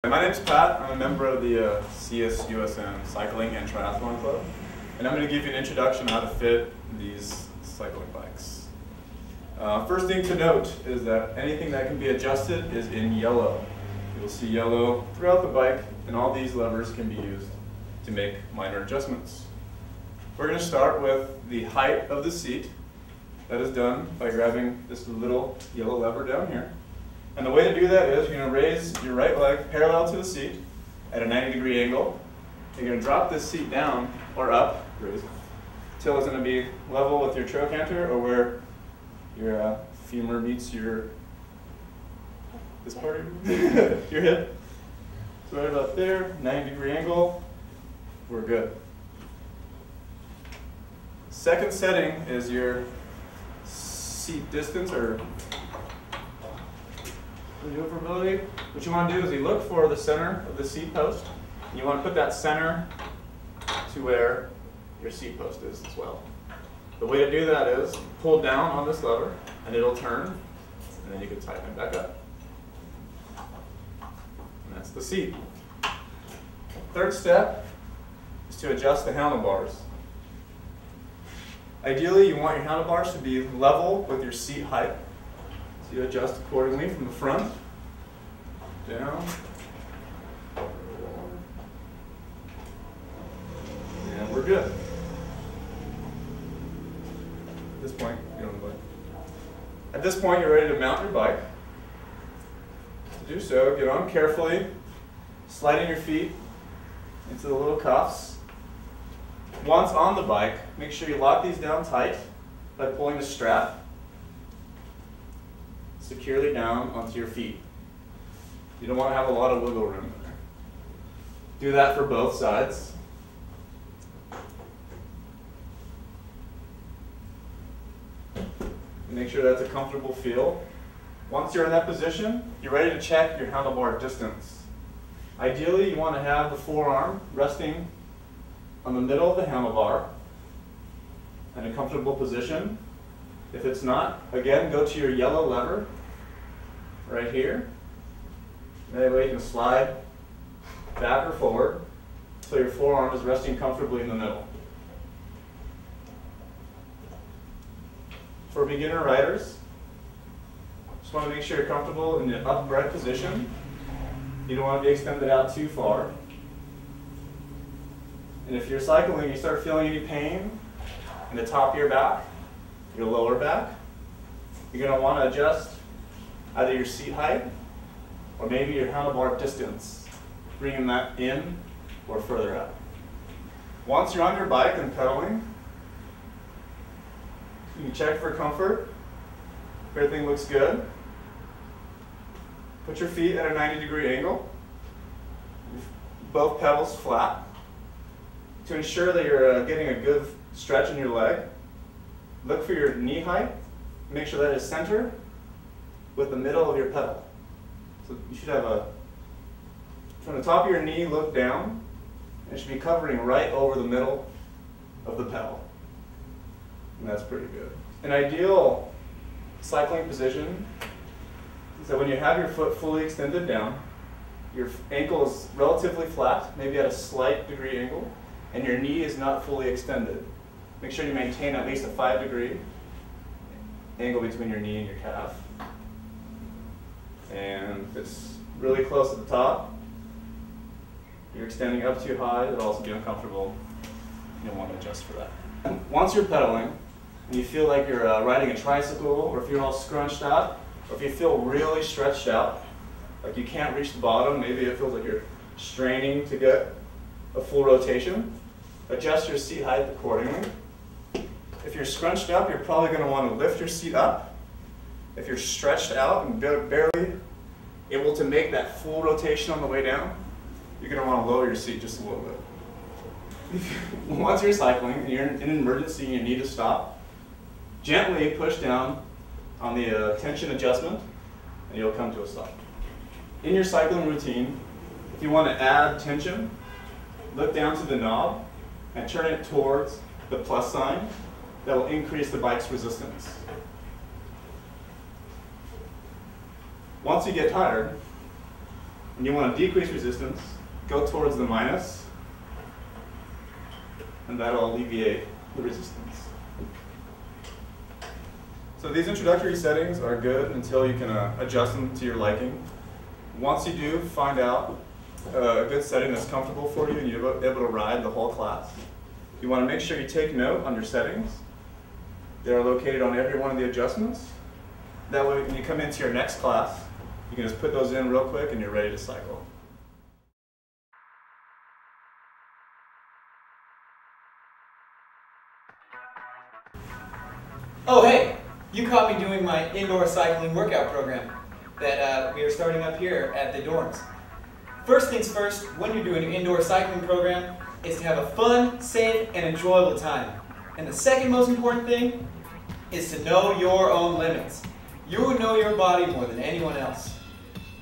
My name's Pat. I'm a member of the CS-USN Cycling and Triathlon Club, and I'm going to give you an introduction on how to fit these cycling bikes. First thing to note is that anything that can be adjusted is in yellow. You'll see yellow throughout the bike, and all these levers can be used to make minor adjustments. We're going to start with the height of the seat. That is done by grabbing this little yellow lever down here. And the way to do that is you're going to raise your right leg parallel to the seat at a 90-degree angle. You're going to drop this seat down or up, raise, until it's going to be level with your trochanter or where your femur meets your, this part of your hip. So right about there, 90-degree angle, we're good. Second setting is your seat distance or maneuverability. What you want to do is you look for the center of the seat post. And you want to put that center to where your seat post is as well. The way to do that is pull down on this lever and it'll turn, and then you can tighten it back up. And that's the seat. Third step is to adjust the handlebars. Ideally, you want your handlebars to be level with your seat height. So you adjust accordingly from the front, down, and we're good. At this point, you're on the bike. At this point, you're ready to mount your bike. To do so, get on carefully, sliding your feet into the little cuffs. Once on the bike, make sure you lock these down tight by pulling the strap securely down onto your feet. You don't want to have a lot of wiggle room there. Do that for both sides. Make sure that's a comfortable feel. Once you're in that position, you're ready to check your handlebar distance. Ideally, you want to have the forearm resting on the middle of the handlebar in a comfortable position. If it's not, again, go to your yellow lever right here. That way you can slide back or forward so your forearm is resting comfortably in the middle. For beginner riders, just want to make sure you're comfortable in the upright position. You don't want to be extended out too far. And if you're cycling, you start feeling any pain in the top of your back, your lower back, you're going to want to adjust either your seat height or maybe your handlebar distance, bringing that in or further out. Once you're on your bike and pedaling, you can check for comfort. If everything looks good, put your feet at a 90-degree angle, both pedals flat. To ensure that you're getting a good stretch in your leg, look for your knee height. Make sure that is center with the middle of your pedal. So you should have from the top of your knee, look down, and it should be covering right over the middle of the pedal. And that's pretty good. An ideal cycling position is that when you have your foot fully extended down, your ankle is relatively flat, maybe at a slight degree angle, and your knee is not fully extended. Make sure you maintain at least a 5-degree angle between your knee and your calf. And if it's really close at the top, you're extending up too high, it'll also be uncomfortable. You'll want to adjust for that. Once you're pedaling, and you feel like you're riding a tricycle, or if you're all scrunched out, or if you feel really stretched out, like you can't reach the bottom, maybe it feels like you're straining to get a full rotation, adjust your seat height accordingly. If you're scrunched up, you're probably going to want to lift your seat up. If you're stretched out and barely able to make that full rotation on the way down, you're going to want to lower your seat just a little bit. Once you're cycling and you're in an emergency and you need to stop, gently push down on the tension adjustment and you'll come to a stop. In your cycling routine, if you want to add tension, look down to the knob and turn it towards the plus sign. That will increase the bike's resistance. Once you get tired and you want to decrease resistance, go towards the minus, and that'll alleviate the resistance. So these introductory settings are good until you can adjust them to your liking. Once you do find out a good setting that's comfortable for you and you're able to ride the whole class, you want to make sure you take note on your settings. They are located on every one of the adjustments. That way when you come into your next class, you can just put those in real quick and you're ready to cycle. Oh hey, you caught me doing my indoor cycling workout program that we are starting up here at the dorms. First things first, when you're doing an indoor cycling program, is to have a fun, safe, and enjoyable time. And the second most important thing is to know your own limits. You know your body more than anyone else.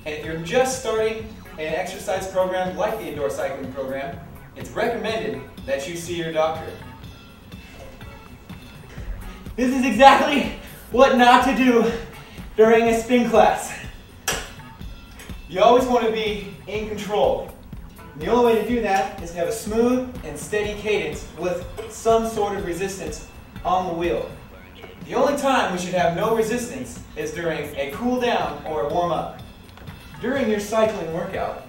And if you're just starting an exercise program like the indoor cycling program, it's recommended that you see your doctor. This is exactly what not to do during a spin class. You always want to be in control. And the only way to do that is to have a smooth and steady cadence with some sort of resistance on the wheel. The only time we should have no resistance is during a cool down or a warm up. During your cycling workout,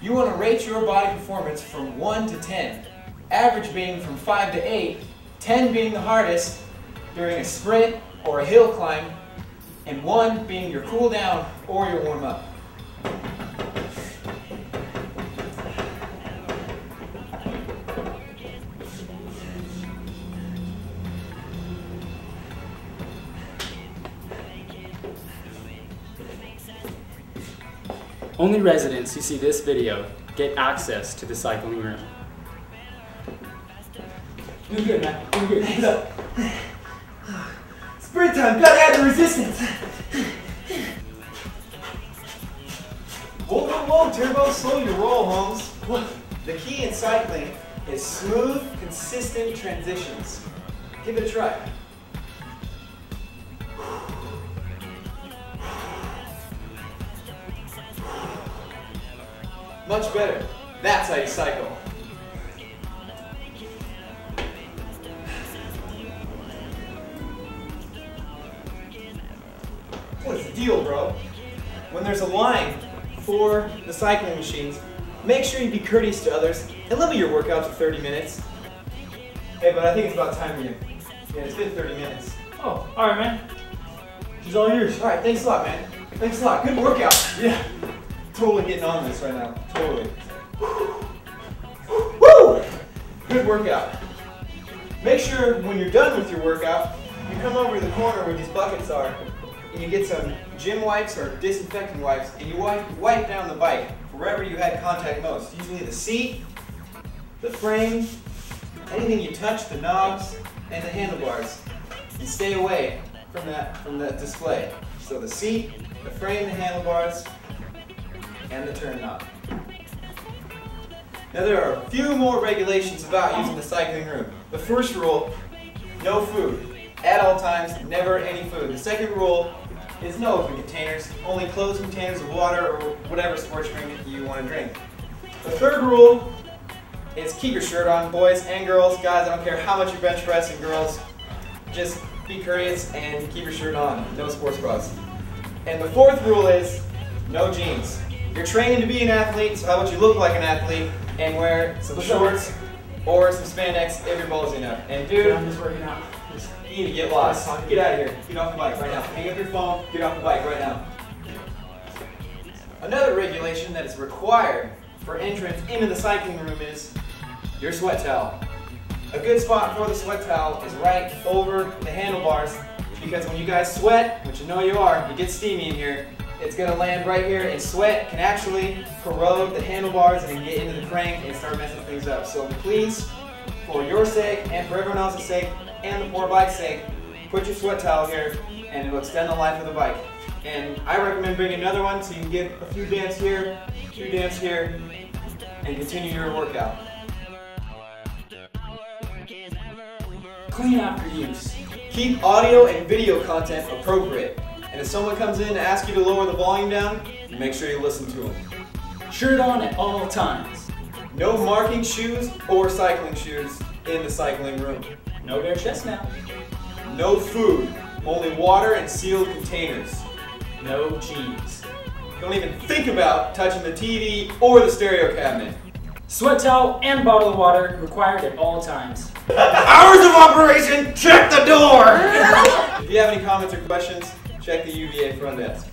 you want to rate your body performance from 1 to 10, average being from 5 to 8, 10 being the hardest during a sprint or a hill climb, and 1 being your cool down or your warm up. Only residents who see this video get access to the cycling room. You're good, man. You're good. Keep it up. Sprint time. Gotta add the resistance. Whoa, whoa, whoa. Turbo, slow your roll, Holmes. The key in cycling is smooth, consistent transitions. Give it a try. Much better. That's how you cycle. What's the deal, bro? When there's a line for the cycling machines, make sure you be courteous to others and limit your workout to 30 minutes. Hey, but I think it's about time for you. Yeah, it's been 30 minutes. Oh, alright, man. She's all yours. Alright, thanks a lot, man. Thanks a lot. Good workout. Yeah. Totally getting on this right now. Totally. Woo! Good workout. Make sure when you're done with your workout, you come over to the corner where these buckets are, and you get some gym wipes or disinfectant wipes, and you wipe down the bike wherever you had contact most. Usually the seat, the frame, anything you touch, the knobs, and the handlebars. And stay away from that display. So the seat, the frame, the handlebars, and the turn knob. Now there are a few more regulations about using the cycling room. The first rule, no food. At all times, never any food. The second rule is no open containers, only closed containers of water or whatever sports drink you want to drink. The third rule is keep your shirt on, boys and girls. Guys, I don't care how much you bench press, and girls, just be courteous and keep your shirt on. No sports bras. And the fourth rule is no jeans. You're training to be an athlete, so how about you look like an athlete and wear some shorts or some spandex if you're ballsy enough. And dude, I'm just working out. you need to get lost. Get out of here. Get off the bike right now. Hang up your phone. Get off the bike right now. Another regulation that is required for entrance into the cycling room is your sweat towel. A good spot for the sweat towel is right over the handlebars, because when you guys sweat, which you know you are, you get steamy in here, it's going to land right here, and sweat can actually corrode the handlebars and get into the crank and start messing things up. So please, for your sake and for everyone else's sake and the poor bike's sake, put your sweat towel here and it will extend the life of the bike. And I recommend bringing another one so you can get a few damps here, 2 damps here, and continue your workout. Clean after use. Keep audio and video content appropriate. And if someone comes in and asks you to lower the volume down, make sure you listen to them. Shirt on at all times. No marking shoes or cycling shoes in the cycling room. No bare chest now. No food, only water and sealed containers. No jeans. Don't even think about touching the TV or the stereo cabinet. Sweat towel and bottle of water required at all times. Hours of operation, check the door! If you have any comments or questions, check the UVA front desk.